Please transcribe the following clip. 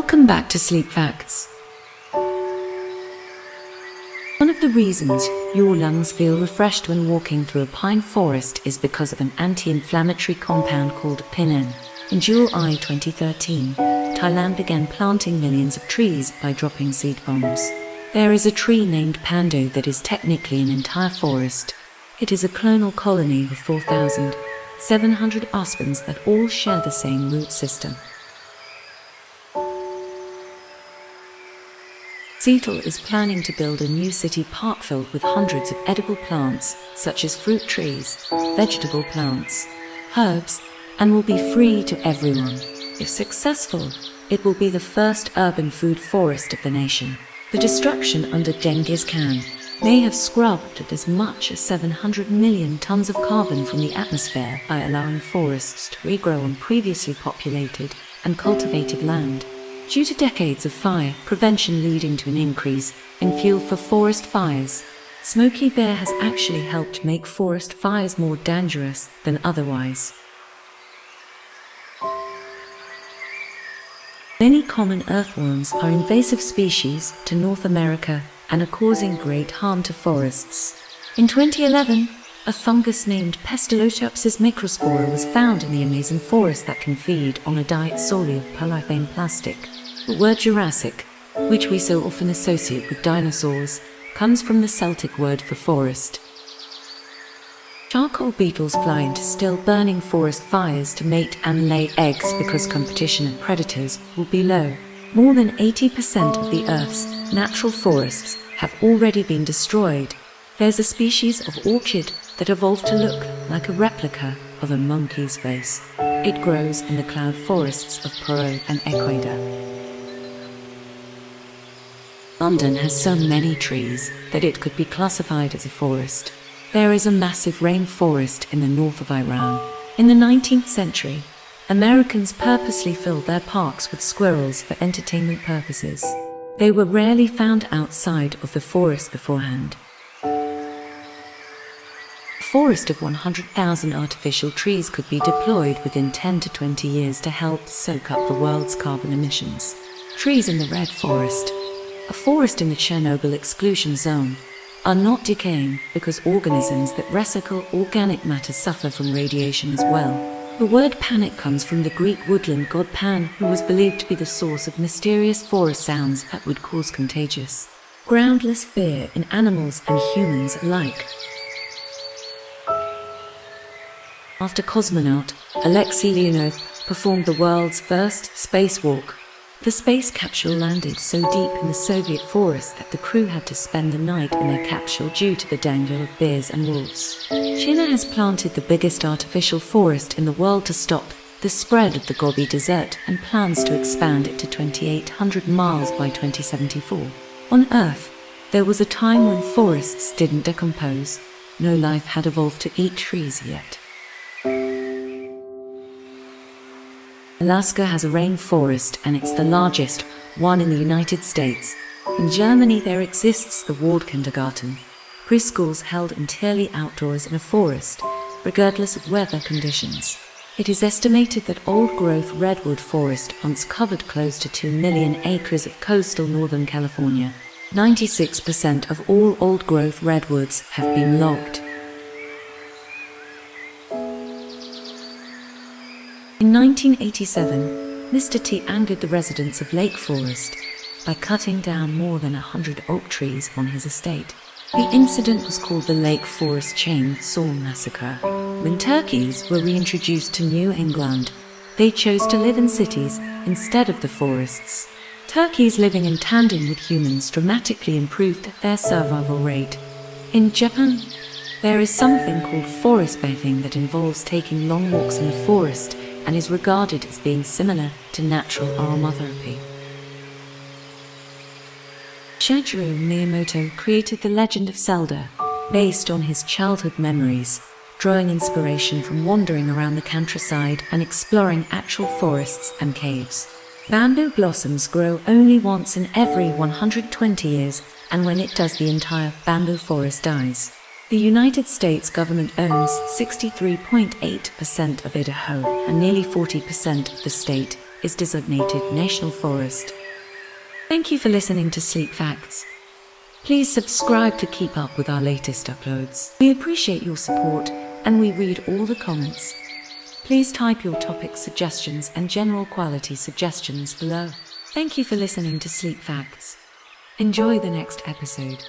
Welcome back to Sleep Facts. One of the reasons your lungs feel refreshed when walking through a pine forest is because of an anti-inflammatory compound called pinene. In July 2013, Thailand began planting millions of trees by dropping seed bombs. There is a tree named Pandu that is technically an entire forest. It is a clonal colony with 4,700 aspens that all share the same root system. Seattle is planning to build a new city park filled with hundreds of edible plants, such as fruit trees, vegetable plants, herbs, and will be free to everyone. If successful, it will be the first urban food forest of the nation. The destruction under Genghis Khan may have scrubbed as much as 700 million tons of carbon from the atmosphere by allowing forests to regrow on previously populated and cultivated land. Due to decades of fire prevention leading to an increase in fuel for forest fires, Smokey Bear has actually helped make forest fires more dangerous than otherwise. Many common earthworms are invasive species to North America and are causing great harm to forests. In 2011, a fungus named Pestilotopsis microspora was found in the Amazon forest that can feed on a diet solely of polyethylene plastic. The word Jurassic, which we so often associate with dinosaurs, comes from the Celtic word for forest. Charcoal beetles fly into still burning forest fires to mate and lay eggs because competition and predators will be low. More than 80% of the Earth's natural forests have already been destroyed. There's a species of orchid that evolved to look like a replica of a monkey's face. It grows in the cloud forests of Peru and Ecuador. London has so many trees that it could be classified as a forest. There is a massive rainforest in the north of Iran. In the 19th century, Americans purposely filled their parks with squirrels for entertainment purposes. They were rarely found outside of the forest beforehand. A forest of 100,000 artificial trees could be deployed within 10 to 20 years to help soak up the world's carbon emissions. Trees in the Red Forest, a forest in the Chernobyl exclusion zone, are not decaying because organisms that recycle organic matter suffer from radiation as well. The word panic comes from the Greek woodland god Pan, who was believed to be the source of mysterious forest sounds that would cause contagious, groundless fear in animals and humans alike. After cosmonaut Alexei Leonov performed the world's first spacewalk, the space capsule landed so deep in the Soviet forest that the crew had to spend the night in their capsule due to the danger of bears and wolves. China has planted the biggest artificial forest in the world to stop the spread of the Gobi Desert and plans to expand it to 2,800 miles by 2074. On Earth, there was a time when forests didn't decompose. No life had evolved to eat trees yet. Alaska has a rainforest and it's the largest one in the United States. In Germany there exists the walled kindergarten, preschools held entirely outdoors in a forest, regardless of weather conditions. It is estimated that old-growth redwood forest once covered close to 2 million acres of coastal Northern California. 96% of all old-growth redwoods have been logged. In 1987, Mr. T angered the residents of Lake Forest by cutting down more than 100 oak trees on his estate. The incident was called the Lake Forest Chainsaw Massacre. When turkeys were reintroduced to New England, they chose to live in cities instead of the forests. Turkeys living in tandem with humans dramatically improved their survival rate. In Japan, there is something called forest bathing that involves taking long walks in the forest and is regarded as being similar to natural aromatherapy. Shigeru Miyamoto created The Legend of Zelda, based on his childhood memories, drawing inspiration from wandering around the countryside and exploring actual forests and caves. Bamboo blossoms grow only once in every 120 years, and when it does, the entire bamboo forest dies. The United States government owns 63.8% of Idaho and nearly 40% of the state, is designated national forest. Thank you for listening to Sleep Facts. Please subscribe to keep up with our latest uploads. We appreciate your support and we read all the comments. Please type your topic suggestions and general quality suggestions below. Thank you for listening to Sleep Facts. Enjoy the next episode.